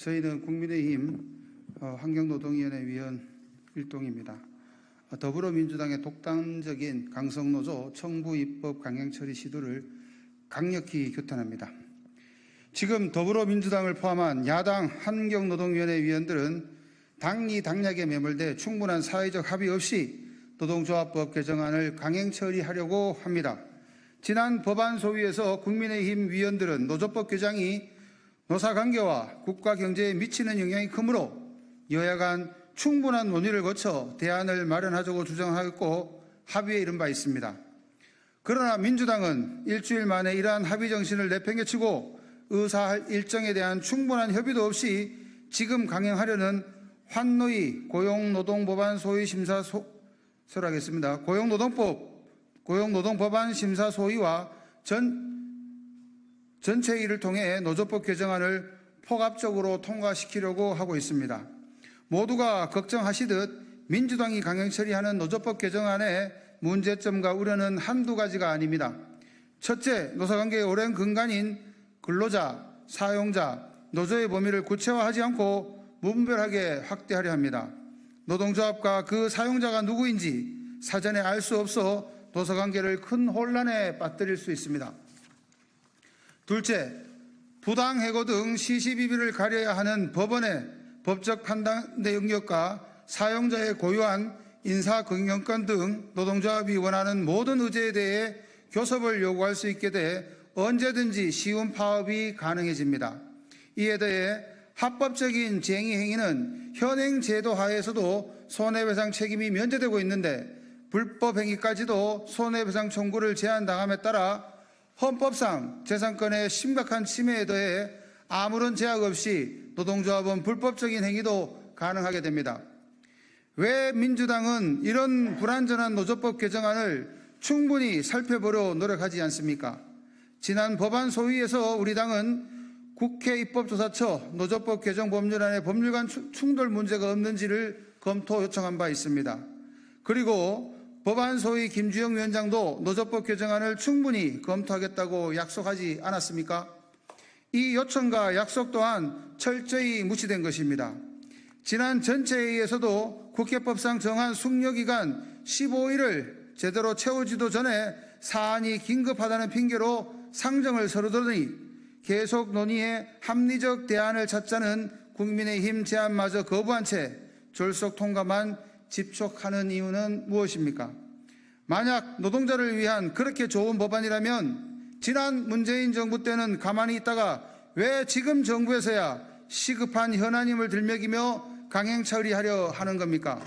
저희는 국민의힘 환경노동위원회 위원 일동입니다. 더불어민주당의 독단적인 강성노조 청부 입법 강행 처리 시도를 강력히 규탄합니다. 지금 더불어민주당을 포함한 야당 환경노동위원회 위원들은 당리 당략에 매몰돼 충분한 사회적 합의 없이 노동조합법 개정안을 강행 처리하려고 합니다. 지난 법안 소위에서 국민의힘 위원들은 노조법 개정이 노사관계와 국가 경제에 미치는 영향이 크므로 여야 간 충분한 논의를 거쳐 대안을 마련하자고 주장하였고 합의에 이른 바 있습니다. 그러나 민주당은 일주일 만에 이러한 합의 정신을 내팽개치고 의사할 일정에 대한 충분한 협의도 없이 지금 강행하려는 환노위 고용노동법안 소위 심사 설하겠습니다. 고용노동법안 심사 소위와 전체회의를 통해 노조법 개정안을 폭압적으로 통과시키려고 하고 있습니다. 모두가 걱정하시듯 민주당이 강행 처리하는 노조법 개정안의 문제점과 우려는 한두 가지가 아닙니다. 첫째, 노사관계의 오랜 근간인 근로자, 사용자, 노조의 범위를 구체화하지 않고 무분별하게 확대하려 합니다. 노동조합과 그 사용자가 누구인지 사전에 알 수 없어 노사관계를 큰 혼란에 빠뜨릴 수 있습니다. 둘째, 부당해고 등 시시비비를 가려야 하는 법원의 법적 판단의 영역과 사용자의 고유한 인사경영권 등 노동조합이 원하는 모든 의제에 대해 교섭을 요구할 수 있게 돼 언제든지 쉬운 파업이 가능해집니다. 이에 대해 합법적인 쟁의 행위는 현행 제도 하에서도 손해배상 책임이 면제되고 있는데 불법 행위까지도 손해배상 청구를 제한당함에 따라 헌법상 재산권의 심각한 침해에 더해 아무런 제약 없이 노동조합은 불법적인 행위도 가능하게 됩니다. 왜 민주당은 이런 불완전한 노조법 개정안을 충분히 살펴보려 노력하지 않습니까? 지난 법안 소위에서 우리 당은 국회 입법조사처 노조법 개정 법률안의 법률 간 충돌 문제가 없는지를 검토 요청한 바 있습니다. 그리고 법안 소위 김주영 위원장도 노조법 개정안을 충분히 검토하겠다고 약속하지 않았습니까? 이 요청과 약속 또한 철저히 무시된 것입니다. 지난 전체회의에서도 국회법상 정한 숙려기간 15일을 제대로 채우지도 전에 사안이 긴급하다는 핑계로 상정을 서두르더니 계속 논의해 합리적 대안을 찾자는 국민의힘 제안마저 거부한 채 졸속 통과만 집촉하는 이유는 무엇입니까? 만약 노동자를 위한 그렇게 좋은 법안이라면 지난 문재인 정부 때는 가만히 있다가 왜 지금 정부에서야 시급한 현안임을 들먹이며 강행 처리하려 하는 겁니까?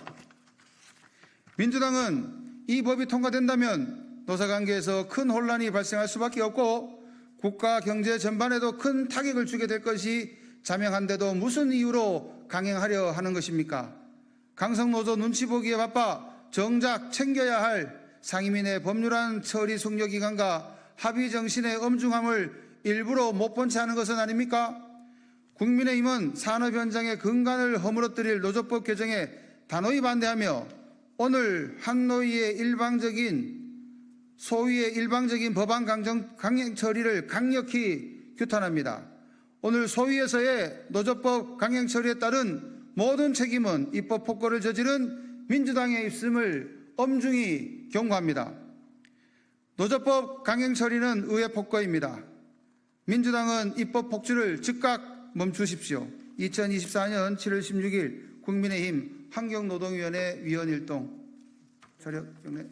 민주당은 이 법이 통과된다면 노사관계에서 큰 혼란이 발생할 수밖에 없고 국가 경제 전반에도 큰 타격을 주게 될 것이 자명한데도 무슨 이유로 강행하려 하는 것입니까? 강성노조 눈치 보기에 바빠 정작 챙겨야 할 상임위의 법률안 처리 숙려기간과 합의 정신의 엄중함을 일부러 못 본 채 하는 것은 아닙니까? 국민의힘은 산업 현장의 근간을 허물어뜨릴 노조법 개정에 단호히 반대하며 오늘 한노위의 소위의 일방적인 법안 강행 처리를 강력히 규탄합니다. 오늘 소위에서의 노조법 강행 처리에 따른 모든 책임은 입법 폭거를 저지른 민주당에 있음을 엄중히 경고합니다. 노조법 강행 처리는 의회 폭거입니다. 민주당은 입법 폭주를 즉각 멈추십시오. 2024년 7월 16일 국민의힘 환경노동위원회 위원 일동. 자료 경례.